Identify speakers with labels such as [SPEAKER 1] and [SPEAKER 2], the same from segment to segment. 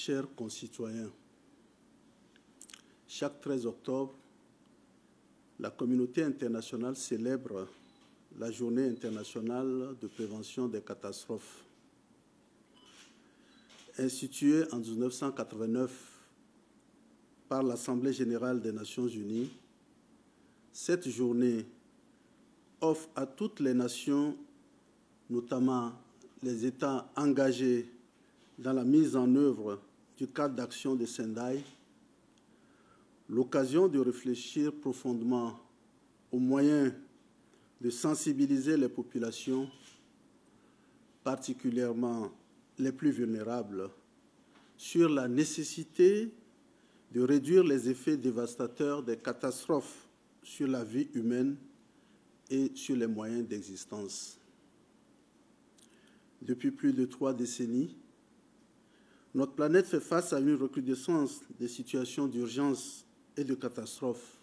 [SPEAKER 1] Chers concitoyens, chaque 13 octobre, la communauté internationale célèbre la Journée internationale de prévention des catastrophes. Instituée en 1989 par l'Assemblée générale des Nations unies, cette journée offre à toutes les nations, notamment les États engagés dans la mise en œuvre du cadre d'action de Sendai, l'occasion de réfléchir profondément aux moyens de sensibiliser les populations, particulièrement les plus vulnérables, sur la nécessité de réduire les effets dévastateurs des catastrophes sur la vie humaine et sur les moyens d'existence. Depuis plus de 3 décennies, notre planète fait face à une recrudescence des situations d'urgence et de catastrophes,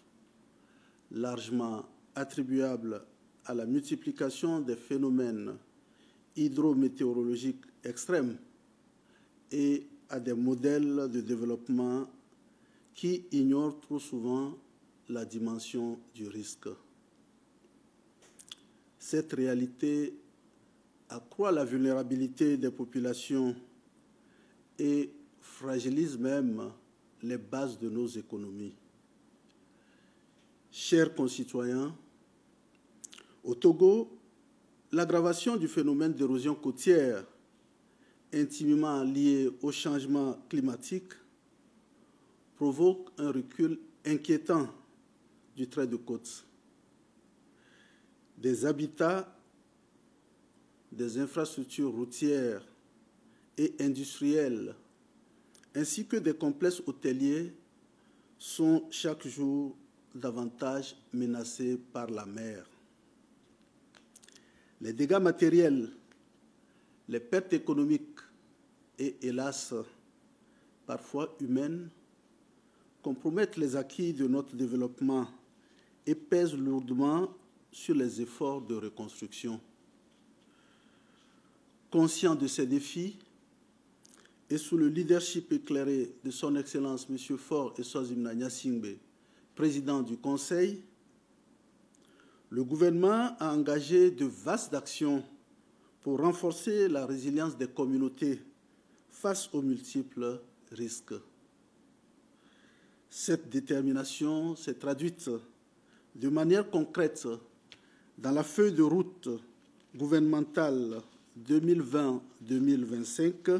[SPEAKER 1] largement attribuables à la multiplication des phénomènes hydrométéorologiques extrêmes et à des modèles de développement qui ignorent trop souvent la dimension du risque. Cette réalité accroît la vulnérabilité des populations et fragilise même les bases de nos économies. Chers concitoyens, au Togo, l'aggravation du phénomène d'érosion côtière intimement lié au changement climatique provoque un recul inquiétant du trait de côte. Des habitats, des infrastructures routières et industrielles, ainsi que des complexes hôteliers sont chaque jour davantage menacés par la mer. Les dégâts matériels, les pertes économiques et, hélas, parfois humaines, compromettent les acquis de notre développement et pèsent lourdement sur les efforts de reconstruction. Conscient de ces défis et sous le leadership éclairé de son Excellence M. Faure Eswazimna Gnassingbé, président du Conseil, le gouvernement a engagé de vastes actions pour renforcer la résilience des communautés face aux multiples risques. Cette détermination s'est traduite de manière concrète dans la feuille de route gouvernementale 2020-2025,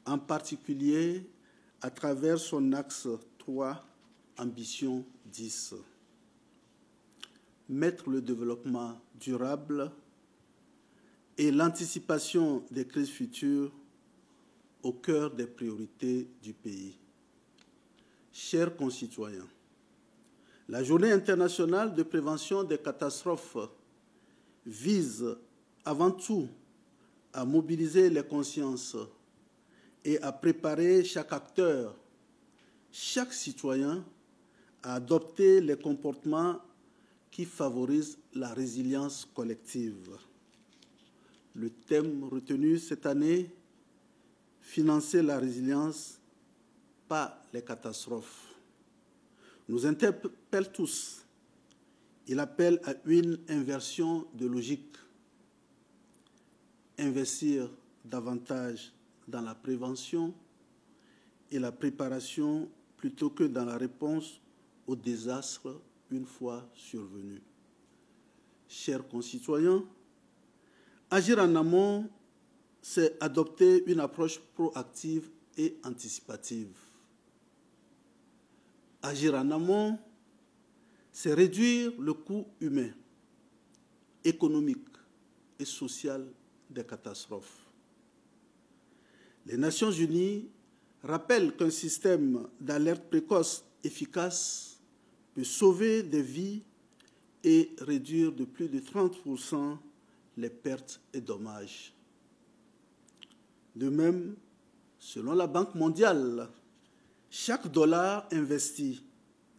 [SPEAKER 1] en particulier à travers son axe 3, Ambition 10. Mettre le développement durable et l'anticipation des crises futures au cœur des priorités du pays. Chers concitoyens, la Journée internationale de prévention des catastrophes vise avant tout à mobiliser les consciences et à préparer chaque acteur, chaque citoyen à adopter les comportements qui favorisent la résilience collective. Le thème retenu cette année, financer la résilience, pas les catastrophes, nous interpelle tous. Il appelle à une inversion de logique. Investir davantage dans la prévention et la préparation plutôt que dans la réponse aux désastres une fois survenus. Chers concitoyens, agir en amont, c'est adopter une approche proactive et anticipative. Agir en amont, c'est réduire le coût humain, économique et social des catastrophes. Les Nations unies rappellent qu'un système d'alerte précoce efficace peut sauver des vies et réduire de plus de 30% les pertes et dommages. De même, selon la Banque mondiale, chaque dollar investi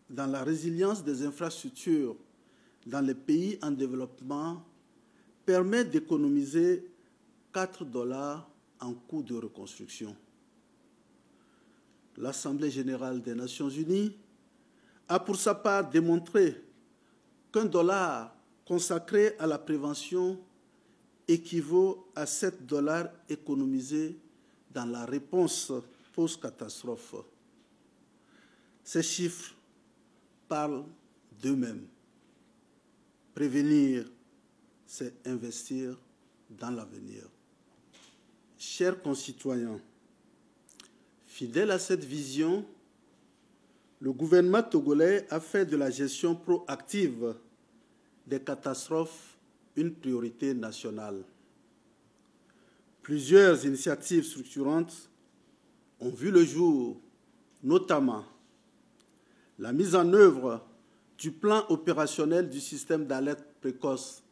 [SPEAKER 1] dans la résilience des infrastructures dans les pays en développement permet d'économiser 4 $ en coûts de reconstruction. l'Assemblée générale des Nations unies a pour sa part démontré qu'un dollar consacré à la prévention équivaut à 7 dollars économisés dans la réponse post-catastrophe. Ces chiffres parlent d'eux-mêmes. Prévenir, c'est investir dans l'avenir. Chers concitoyens, fidèle à cette vision, le gouvernement togolais a fait de la gestion proactive des catastrophes une priorité nationale. Plusieurs initiatives structurantes ont vu le jour, notamment la mise en œuvre du plan opérationnel du système d'alerte précoce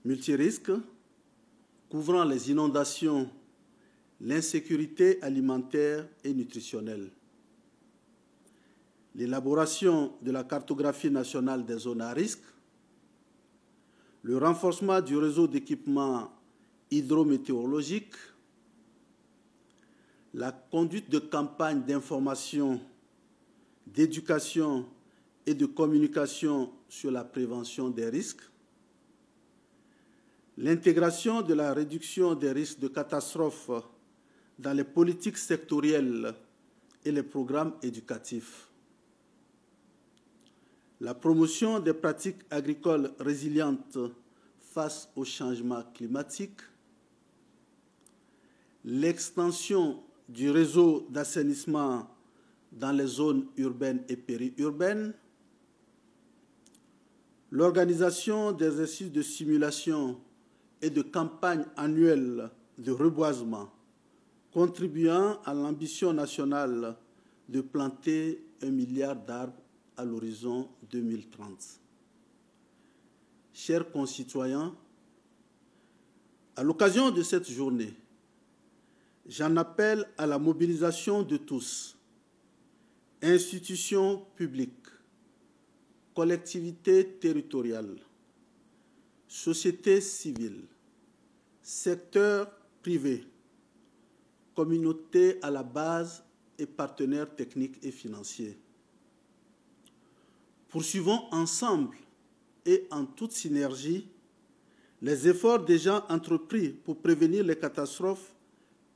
[SPEAKER 1] multirisque couvrant les inondations, l'insécurité alimentaire et nutritionnelle, l'élaboration de la cartographie nationale des zones à risque, le renforcement du réseau d'équipements hydrométéorologiques, la conduite de campagnes d'information, d'éducation et de communication sur la prévention des risques, l'intégration de la réduction des risques de catastrophes dans les politiques sectorielles et les programmes éducatifs, la promotion des pratiques agricoles résilientes face au changement climatique, l'extension du réseau d'assainissement dans les zones urbaines et périurbaines, l'organisation d'exercices de simulation et de campagnes annuelles de reboisement contribuant à l'ambition nationale de planter 1 milliard d'arbres à l'horizon 2030. Chers concitoyens, à l'occasion de cette journée, j'en appelle à la mobilisation de tous, institutions publiques, collectivités territoriales, société civile, secteur privé, communauté à la base et partenaires techniques et financiers. Poursuivons ensemble et en toute synergie les efforts déjà entrepris pour prévenir les catastrophes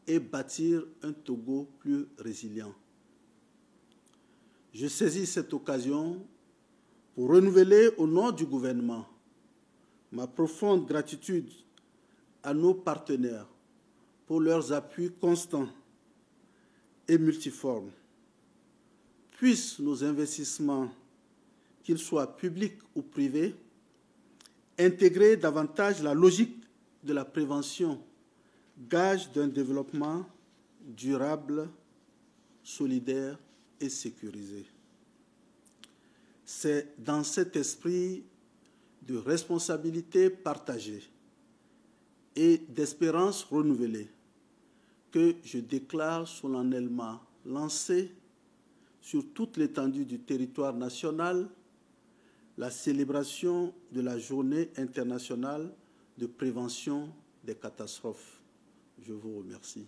[SPEAKER 1] et bâtir un Togo plus résilient. Je saisis cette occasion pour renouveler au nom du gouvernement ma profonde gratitude à nos partenaires pour leurs appuis constants et multiformes. Puissent nos investissements, qu'ils soient publics ou privés, intégrer davantage la logique de la prévention, gage d'un développement durable, solidaire et sécurisé. C'est dans cet esprit de responsabilité partagée et d'espérance renouvelée que je déclare solennellement lancé sur toute l'étendue du territoire national la célébration de la Journée internationale de prévention des catastrophes. Je vous remercie.